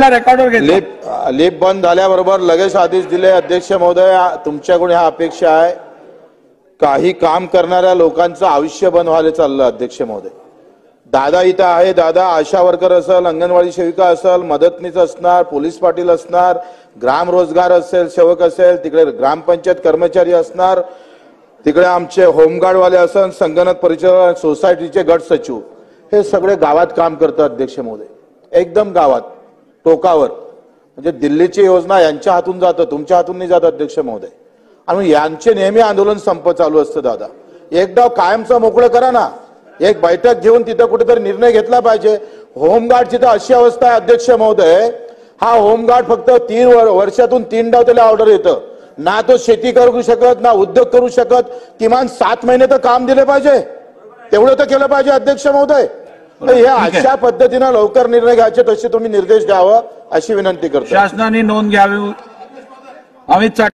रेकॉर्डवर lip बंद झाल्याबरोबर लगेच आदेश दिले. अध्यक्ष महोदय, तुमच्याकडून ह्या अपेक्षा आहे. काही काम करणाऱ्या लोकांचं आयुष्य बंद व्हायला चाललं. अध्यक्ष महोदय, दादा इथं आहे. दादा आशा वर्कर असेल, अंगणवाडी सेविका असेल, मदतनीस असणार, पोलीस पाटील असणार, ग्राम रोजगार असेल, सेवक असेल, तिकडे ग्रामपंचायत कर्मचारी असणार, तिकडे आमचे होमगार्डवाले असेल, संगणक परिचय सोसायटीचे गट सचिव, हे सगळे गावात काम करतात. अध्यक्ष महोदय, एकदम गावात टोकावर. म्हणजे दिल्लीची योजना यांच्या हातून जातं, तुमच्या हातून नाही जात. अध्यक्ष महोदय, आणि यांचे नेहमी आंदोलन संप चालू असतं. दादा, एकदा कायमचं मोकळं करा ना. एक बैठक घेऊन तिथं कुठेतरी निर्णय घेतला पाहिजे. होमगार्डची तर अशी अवस्था आहे. अध्यक्ष महोदय, हा होमगार्ड फक्त 3 वर्षातून 3 डाव त्याला ऑर्डर येतं. ना तो शेती करू शकत, ना उद्योग करू शकत. किमान 7 महिने तर काम दिले पाहिजे. तेवढं तर केलं पाहिजे. अध्यक्ष महोदय, हे अशा पद्धतीनं लवकर निर्णय घ्यायचे, तसे तुम्ही निर्देश द्यावं अशी विनंती करतो. शासनाने नोंद घ्यावी. अमित